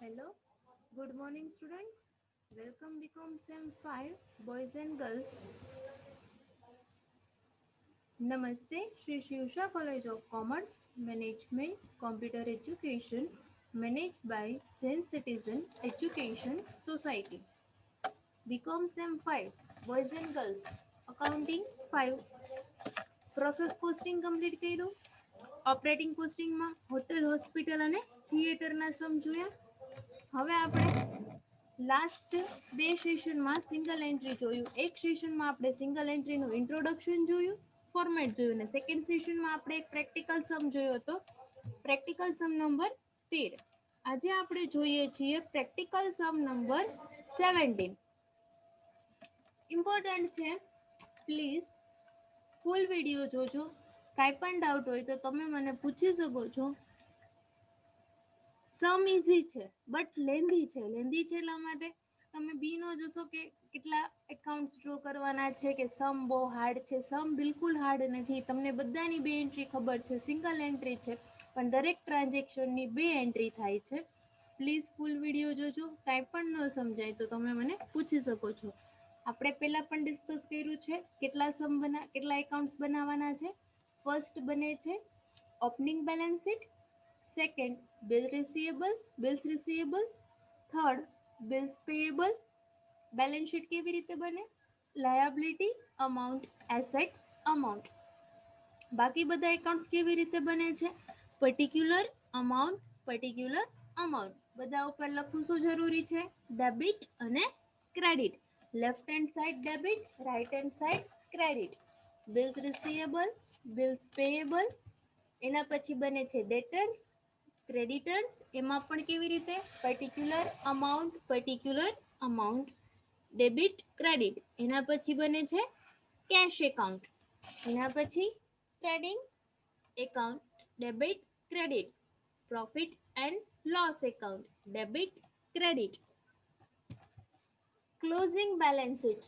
Hello, good morning students. Welcome become SEM 5 boys and girls. Namaste, Sri Shivsha College of Commerce, Management, Computer Education, managed by Zen Citizen Education Society. Become SEM 5 boys and girls. Accounting 5. Process costing complete કર્યું. Operating કોસ્ટિંગમાં hotel hospital અને થિયેટરના સમ જોયા. હવે આપણે last બે સેશનમાં single entry જોયું. એક સેશનમાં આપણે સિંગલ એન્ટ્રીનું ઇન્ટ્રોડક્શન જોયું, ફોર્મેટ જોયું, અને સેકન્ડ સેશનમાં આપણે એક પ્રેક્ટિકલ સમ જોયો હતો, પ્રેક્ટિકલ સમ નંબર 13. આજે આપણે જોઈએ છીએ પ્રેક્ટિકલ સમ નંબર 17. ઇમ્પોર્ટન્ટ છે, પ્લીઝ ફૂલ વિડીયો જોજો. કાંઈ પણ ડાઉટ હોય તો તમે મને પૂછી શકો છો. સમ ઇઝી છે બટ લેન્ધી છે. લેન્ધી છે એટલા માટે તમે બી નો જોશો કે કેટલા એકાઉન્ટ્સ ડ્રો કરવાના છે, કે સમ બહુ હાર્ડ છે. સમ બિલકુલ હાર્ડ નથી. તમને બધાની બે એન્ટ્રી ખબર છે, સિંગલ એન્ટ્રી છે, પણ દરેક ટ્રાન્ઝેક્શનની બે એન્ટ્રી થાય છે. પ્લીઝ ફૂલ વિડીયો જોજો. કાંઈ પણ ન સમજાય તો તમે મને પૂછી શકો છો. આપણે પહેલાં પણ ડિસ્કસ કર્યું છે કેટલા એકાઉન્ટ્સ બનાવવાના છે. ફર્સ્ટ બને છે opening balance sheet, second bills receivable, third bills payable. Balance sheet કેવી રીતે બને? Liability amount, assets amount. બાકી બધા એકાઉન્ટ્સ કેવી રીતે બને છે? Particular amount. બધા ઉપર લખવું શું જરૂરી છે? ડેબિટ અને credit. Left hand side debit, right hand side credit. Bills receivable, bills payable. એના પછી બને છે ડેટર્સ, ક્રેડિટર્સ. એમાં પણ કેવી રીતે? Particular amount, debit credit. એના પછી બને છે કેશ એકાઉન્ટ. એના પછી trading account, debit credit. Profit and loss account, debit credit. Closing balance sheet,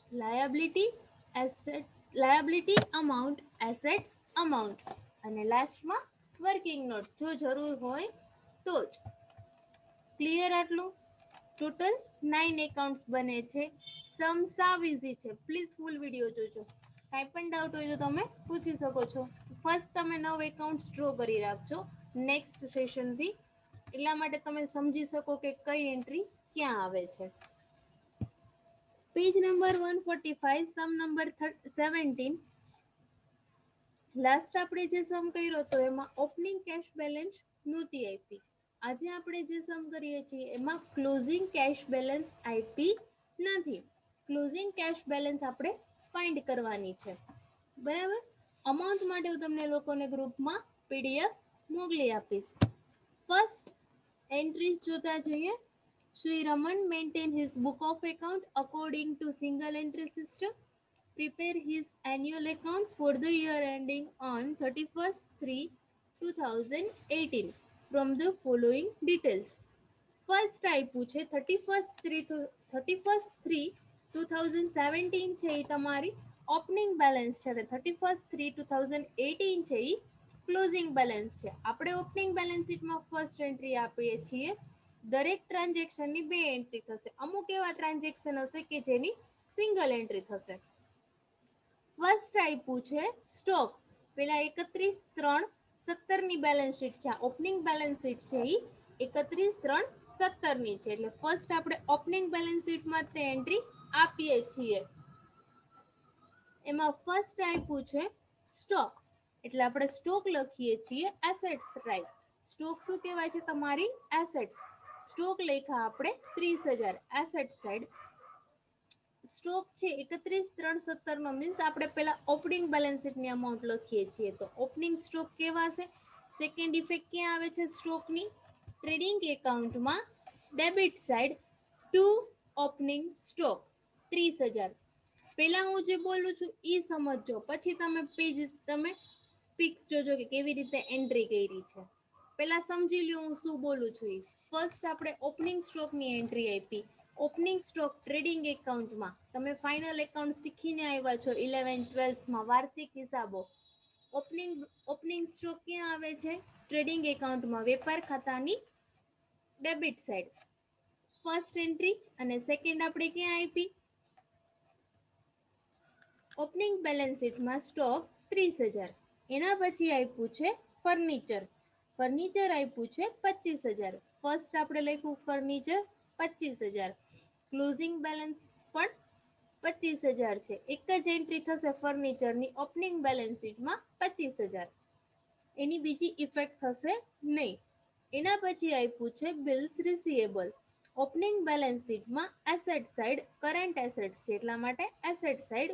liability amount, assets amount. અને લાસ્ટમાં વર્કિંગ નોટ, જો જરૂર હોય તો જ. ક્લિયર આટલું? ટોટલ 9 એકાઉન્ટ્સ બને છે. સમ સાવ ઇઝી છે. પ્લીઝ ફૂલ વિડીયો જોજો. કાંઈ પણ ડાઉટ હોય તો તમે પૂછી શકો છો. ફર્સ્ટ તમે 9 એકાઉન્ટ્સ ડ્રો કરી રાખજો નેક્સ્ટ સેશનથી, એટલા માટે તમે સમજી શકો કે કઈ એન્ટ્રી ક્યાં આવે છે. Page number 145, sum number 17. Last આપણે જે સમ કર્યો હતો એમાં ઓપનિંગ કેશ બેલેન્સ નહોતી આપી. આજે આપણે જે સમ કરીએ છીએ એમાં ક્લોઝિંગ કેશ બેલેન્સ આપી નથી. ક્લોઝિંગ કેશ બેલેન્સ આપણે ફાઇન્ડ કરવાની છે. બરાબર? અમાઉન્ટ માટે હું તમને લોકોને ગ્રુપમાં પીડીએફ મોકલી આપીશ. ફર્સ્ટ એન્ટ્રીઝ જોતા જઈએ. Sri Raman maintain his book of account according to single entry system. Prepare his annual account for the year ending on 31st-3/2018 from the following details. First આપ્યું છે 31st-3/2017 છે એ તમારી opening balance છે, અને 31st-3/2018 છે એ closing balance છે. આપણે opening balance શીટમાં ફર્સ્ટ એન્ટ્રી આપીએ છીએ. દરેક ટ્રાન્ઝેક્શનની બે એન્ટ્રી થશે. અમુક એવા ટ્રાન્ઝેક્શન હશે કે જેની સિંગલ એન્ટ્રી થશે. ફર્સ્ટ આપ્યું છે સ્ટોક. પેલા 31/3/17 ની બેલેન્સ શીટ છે. ઓપનિંગ બેલેન્સ શીટ છે એ 31/3/17 ની છે. એટલે ફર્સ્ટ આપણે ઓપનિંગ બેલેન્સ શીટમાં તે એન્ટ્રી આપીએ છીએ. એમાં ફર્સ્ટ આપ્યું છે સ્ટોક, એટલે આપણે સ્ટોક લખીએ છીએ એસેટ્સ ટાઈપ. સ્ટોક શું કહેવાય છે? તમારી એસેટ્સ. સ્ટોક લખ્યા આપણે 30,000 એસેટ સાઈડ. સ્ટોક છે 31/3/17 નો મીન્સ આપણે પહેલા ઓપનિંગ બેલેન્સ શીટની અમાઉન્ટ લખીએ છીએ. તો ઓપનિંગ સ્ટોક કેવા છે? સેકન્ડ ઇફેક્ટ ક્યાં આવે છે સ્ટોકની? ટ્રેડિંગ એકાઉન્ટમાં debit side to opening stock 30,000. પહેલા હું જે બોલું છું એ સમજજો, પછી તમે પિક્સ જોજો કે કેવી રીતે એન્ટ્રી કરી છે. પહેલા સમજી લ્યો હું શું બોલું છું એ. ફર્સ્ટ આપણે ઓપનિંગ સ્ટોકની એન્ટ્રી આપી. ઓપનિંગ સ્ટોક ટ્રેડિંગ એકાઉન્ટમાં તમે ફાઇનલ એકાઉન્ટ શીખીને આવ્યા છો 11th-12thમાં વાર્ષિક હિસાબો. ઓપનિંગ સ્ટોક ક્યાં આવે છે? ટ્રેડિંગ એકાઉન્ટમાં વેપાર ખાતાની ડેબિટ સાઈડ. ફર્સ્ટ એન્ટ્રી અને સેકન્ડ આપણે ક્યાં આપી? ઓપનિંગ બેલેન્સ શીટમાં સ્ટોક 30,000. એના પછી આપ્યું છે ફર્નિચર. ફર્નિચર આપ્યું છે 25,000. ફર્સ્ટ આપણે લખ્યું ફર્નિચર 25,000. ક્લોઝિંગ બેલેન્સ પણ 25,000 છે. એક જ એન્ટ્રી થશે ફર્નિચરની ઓપનિંગ બેલેન્સ શીટમાં 25,000. એની બીજી ઇફેક્ટ થશે નહીં. એના પછી આપ્યું છે બિલ્સ રિસીવેબલ. ઓપનિંગ બેલેન્સ શીટમાં એસેટ સાઇડ કરંટ એસેટ છે એટલા માટે asset side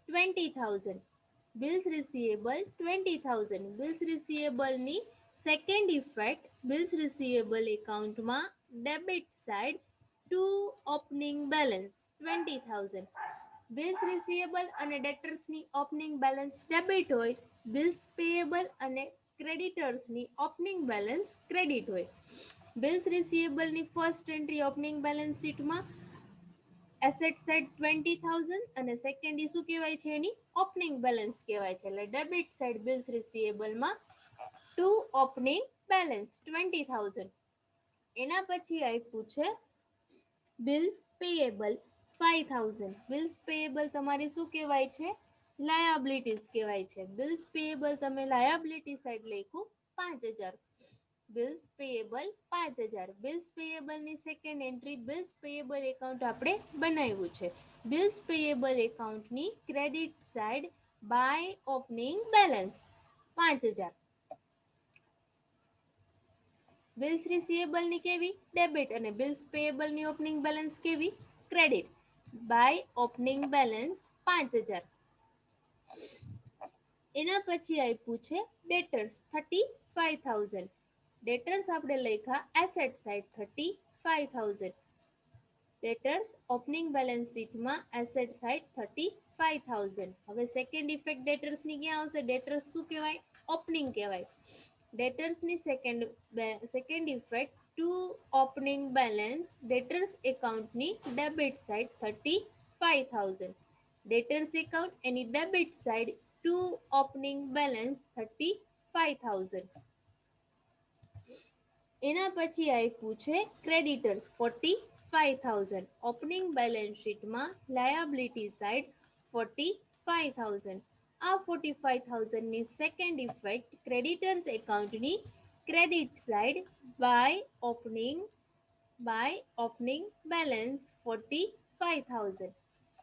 20,000. Bills receivable 20,000. Bills રિસીવેબલની સેકન્ડ ઇફેક્ટ, બિલ્સ રિસીવેબલ એકાઉન્ટમાં debit side to opening balance 20,000. Bills receivable અને ડેટર્સની ઓપનિંગ બેલેન્સ ડેબિટ હોય, બિલ્સ પેયેબલ અને ક્રેડિટર્સની ઓપનિંગ બેલેન્સ ક્રેડિટ હોય. બિલ્સ રિસીવેબલની ફર્સ્ટ એન્ટ્રી ઓપનિંગ બેલેન્સ શીટમાં એસેટ સાઇડ 20,000 અને સેકન્ડ શું કહેવાય છે? એની ઓપનિંગ બેલેન્સ કહેવાય છે. એટલે ડેબિટ સાઇડ બિલ્સ રિસીવેબલમાં ટુ ઓપનિંગ બેલેન્સ 20,000. એના પછી આપ્યું છે બિલ્સ પેયેબલ 5,000. બિલ્સ પેયેબલ તમારી શું કહેવાય છે? લાયાબિલિટીઝ કહેવાય છે. બિલ્સ પેયેબલ તમે લાયાબિલિટી સાઇડ લખ્યું 5,000. Bills payable 5,000. બિલ્સ પેયેબલની second entry bills payable account આપણે બનાવ્યું છે. બિલ્સ પેયેબલ એકાઉન્ટની credit side by opening balance 5,000. Bills રિસીવેબલની કેવી? ડેબિટ અને બિલ્સ પેયેબલની ઓપનિંગ બેલેન્સ કેવી? ક્રેડિટ. By opening balance 5,000. એના પછી આપ્યું છે ડેટર્સ 35,000. ડેટર્સ આપણે લખ્યા એસેટ સાઇડ 35,000. ડેટર્સ ઓપનિંગ બેલેન્સ શીટમાં એસેટ સાઇડ 35,000. હવે સેકન્ડ ઇફેક્ટ ડેટર્સની ક્યાં આવશે? ડેટર્સ શું કહેવાય? ઓપનિંગ કહેવાય. ડેટર્સની second effect to opening balance debtors એકાઉન્ટની ડેબિટ સાઇડ 35,000. ડેટર્સ એકાઉન્ટ એની debit side to opening balance 35,000. એના પછી આપ્યું છે ક્રેડિટર્સ 45,000. ઓપનિંગ બેલેન્સ શીટમાં લાયાબિલિટી સાઇડ 45,000. આ 45,000ની સેકન્ડ ઇફેક્ટ ક્રેડિટર્સ એકાઉન્ટની credit side by opening balance 45,000.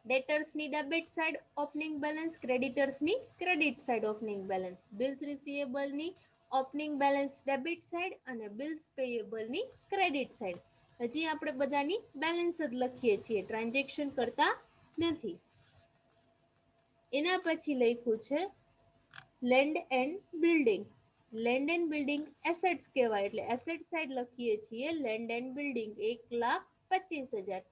ડેટર્સની ડેબિટ સાઇડ ઓપનિંગ બેલેન્સ, ક્રેડિટર્સની credit side opening balance. Bills રિસીવેબલની ઓપનિંગ બેલેન્સ ડેબિટ સાઇડ અને બિલ્સ પેયેબલની ક્રેડિટ સાઇડ. હજી આપણે બધાની બેલેન્સ જ લખીએ છીએ, ટ્રાન્ઝેક્શન કરતા નથી. એના પછી લખ્યું છે land and building. Land and building assets કહેવાય એટલે એસેટ સાઇડ લખીએ છીએ land and building 1,25,000.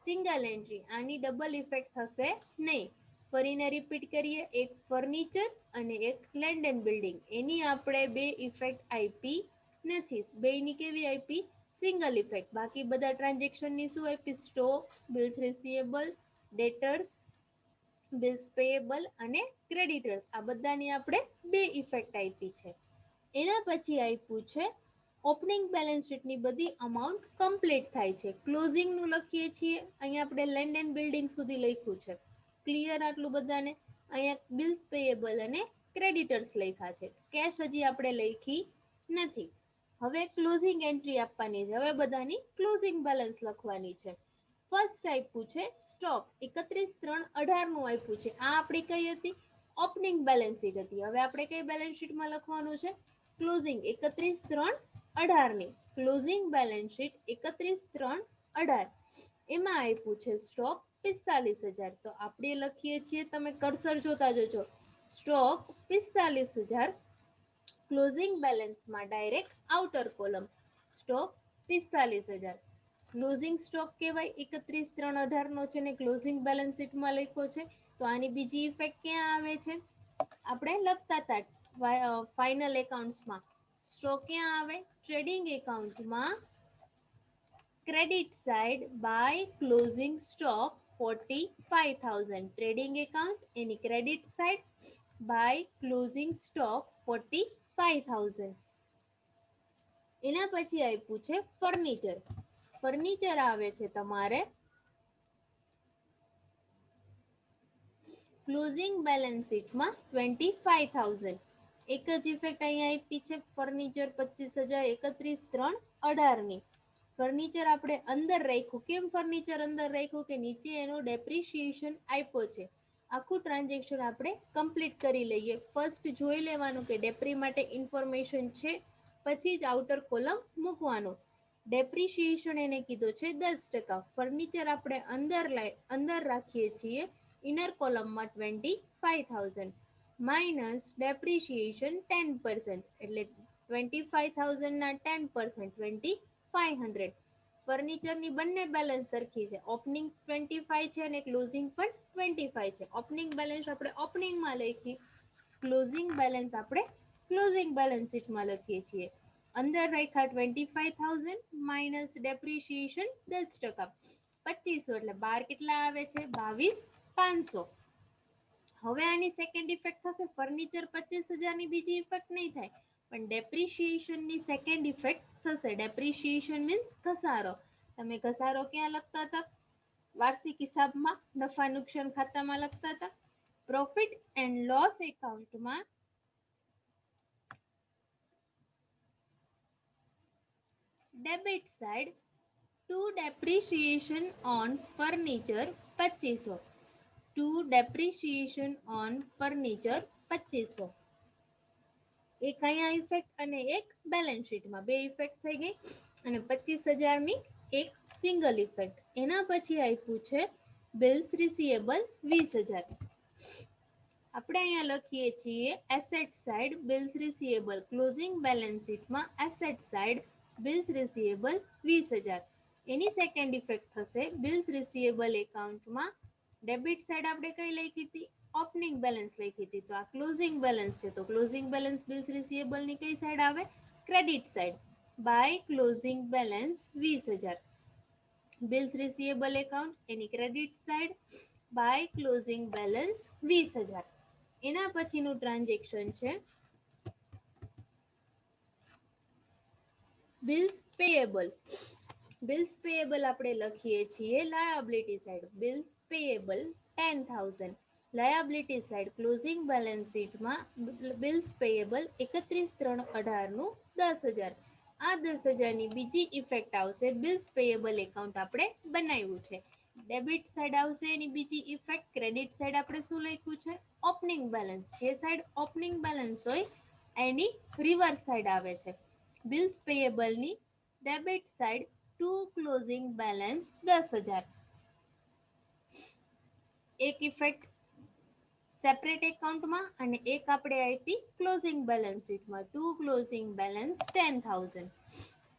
Single entry, આની ડબલ ઇફેક્ટ થશે નહીં. ફરીને રિપીટ કરીએ, એક ફર્નિચર અને એક લેન્ડ એન્ડ બિલ્ડિંગ. એની આપણે બે ઇફેક્ટ આપી નથી. બેની કેવી આપી? Single effect. બાકી બધા ટ્રાન્ઝેક્શનની શું આપી? Stock, bills receivable, debtors, bills payable અને ક્રેડિટર્સ. આ બધાની આપણે બે ઇફેક્ટ આપી છે. એના પછી આપ્યું છે ઓપનિંગ બેલેન્સ શીટની બધી અમાઉન્ટ કમ્પ્લીટ થાય છે. ક્લોઝિંગનું લખીએ છીએ. અહીંયા આપણે લેન્ડ એન્ડ બિલ્ડિંગ સુધી લખ્યું છે. ક્લિયર આટલું બધાને? અહીંયા બિલ્સ પેયેબલ અને ક્રેડિટર્સ લખ્યા છે. કેશ હજી આપણે લખી નથી. હવે ક્લોઝિંગ એન્ટ્રી આપવાની છે. હવે બધાની ક્લોઝિંગ બેલેન્સ લખવાની છે. ફર્સ્ટ આપ્યું છે સ્ટોક 31/3/18 નું આપ્યું છે. આ આપણી કઈ હતી? ઓપનિંગ બેલેન્સ શીટ હતી. હવે આપણે કઈ બેલેન્સ શીટમાં લખવાનું છે? ક્લોઝિંગ 31/3/18 ની ક્લોઝિંગ બેલેન્સ શીટ 31/3/18. એમાં આપ્યું છે સ્ટોક 45,000. તો આપણે લખીએ છીએ, તમે કર્સર જોતા જજો, સ્ટોક 45,000. ક્લોઝિંગ બેલેન્સમાં direct outer column stock 45,000. Closing stock કહેવાય 31/3/18 નો છે ને ક્લોઝિંગ બેલેન્સ શીટમાં લખ્યો છે. તો આની બીજી ઇફેક્ટ ક્યાં આવે છે? આપણે લખતા હતા ફાઇનલ એકાઉન્ટ્સમાં. સ્ટોક ક્યાં આવે? ટ્રેડિંગ એકાઉન્ટમાં credit side by closing stock 45,000. Trading account એની credit side by closing stock 45,000. એના પછી આપ્યું છે ફર્નિચર. ફર્નિચર આવે છે તમારે ક્લોઝિંગ બેલેન્સ શીટમાં 25,000. એક જ ઇફેક્ટ અહીંયા આપી છે ફર્નિચર 25,031/3/18ની. ફર્નિચર આપણે અંદર રાખ્યું. કેમ ફર્નિચર અંદર રાખ્યું કે નીચે એનો ડેપ્રિસિએશન આપ્યો છે. આખું ટ્રાન્ઝેક્શન આપણે કમ્પ્લીટ કરી લઈએ. ફર્સ્ટ જોઈ લેવાનું કે ડેપ્રી માટે ઇન્ફોર્મેશન છે, પછી જ આઉટર કોલમ મૂકવાનું. ડેપ્રિસિએશન એને કીધો છે 10%. ફર્નિચર આપણે અંદર રાખીએ છીએ ઇનર કોલમમાં 25,000 માઇનસ ડેપ્રિસિએશન 10%, એટલે 25,000 ના 10% 2,500. ફર્નિચરની બંને બેલેન્સ સરખી છે. ઓપનિંગ 25 છે અને ક્લોઝિંગ પણ 25 છે. ઓપનિંગ બેલેન્સ આપણે ઓપનિંગમાં લખી, ક્લોઝિંગ બેલેન્સ આપણે ક્લોઝિંગ બેલેન્સ શીટમાં લખીએ છીએ. અંદર રાખ્યા 25,000 માઇનસ ડેપ્રિસિએશન 10%, 2500, એટલે 12 કેટલા આવે છે? 22,500. હવે આની સેકન્ડ ઇફેક્ટ થશે. ફર્નિચર 25,000ની બીજી ઇફેક્ટ નહીં થાય, પણ ડેપ્રિસિએશનની સેકન્ડ ઇફેક્ટ થશે. ડેપ્રિસિએશન મીન્સ ઘસારો. તમે ઘસારો ક્યાં લખતા હતા? વાર્ષિક હિસાબમાં, નફા નુકસાન ખાતામાં લખતા હતા. પ્રોફિટ એન્ડ લોસ એકાઉન્ટમાં debit side to depreciation on furniture 2500. To depreciation on furniture 2500. એક અહીંયા ઇફેક્ટ અને એક બેલેન્સ શીટમાં. બે ઇફેક્ટ થઈ ગઈ અને 25,000ની એક સિંગલ ઇફેક્ટ. એના પછી આપ્યું છે બિલ્સ રિસીવેબલ 20,000. આપણે અહીંયા લખીએ છીએ asset side bills receivable. Closing balance શીટમાં એસેટ સાઇડ બિલ્સ રિસીવેબલ 20,000. એની સેકન્ડ ઇફેક્ટ થશે બિલ્સ રિસીવેબલ એકાઉન્ટમાં. ડેબિટ સાઇડ આપણે કઈ લખી હતી? ઓપનિંગ બેલેન્સ લખી હતી. તો આ ક્લોઝિંગ બેલેન્સ છે, તો ક્લોઝિંગ બેલેન્સ બિલ્સ રિસીવેબલ ની કઈ સાઈડ આવે? Credit side. By closing balance 20,000. Bills receivable account એની credit side by closing balance 20,000. એના પછીનું ટ્રાન્ઝેક્શન છે બિલ્સ પેયેબલ. બિલ્સ પેયેબલ આપણે લખીએ છીએ liability side. Bills payable 10,000. Liability side closing balance શીટમાં બિલ્સ પેયેબલ 31/3/18નું 10,000. આ 10,000ની બીજી ઇફેક્ટ આવશે. બિલ્સ પેયેબલ એકાઉન્ટ આપણે બનાવ્યું છે. ડેબિટ સાઇડ આવશે એની બીજી ઇફેક્ટ. ક્રેડિટ સાઇડ આપણે શું લખ્યું છે? Opening balance. જે સાઇડ ઓપનિંગ બેલેન્સ હોય એની રિવર્સ સાઇડ આવે છે. બિલ્સ પેયેબલની debit side to closing balance 10,000. એક ઇફેક્ટ સેપરેટ એકાઉન્ટમાં અને એક આપણે આપી ક્લોઝિંગ બેલેન્સ શીટમાં. To closing balance 10,000.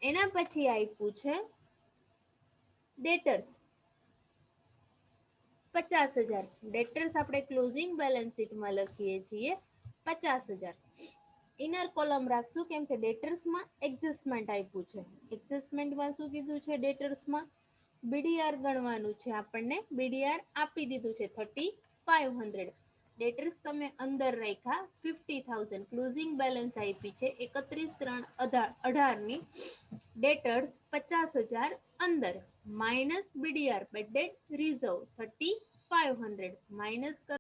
એના પછી આપ્યું છે ડેટર્સ 50,000. ડેટર્સ આપણે ક્લોઝિંગ બેલેન્સ શીટમાં લખીએ છીએ 50,000. ઇનર કોલમ રાખશું કેમ કે ડેટર્સમાં એડજસ્ટમેન્ટ આપ્યું છે. એડજસ્ટમેન્ટમાં શું કીધું છે? ડેટર્સમાં બીડીઆર ગણવાનું છે આપણને. બીડીઆર આપી દીધું છે 3,500. ડેટર્સ તમે અંદર રાખ્યા 50,000. ક્લોઝિંગ બેલેન્સ આપી છે 31/3/18ની. ડેટર્સ 50,000 અંદર minus BDR bad debt reserve 3,500 minus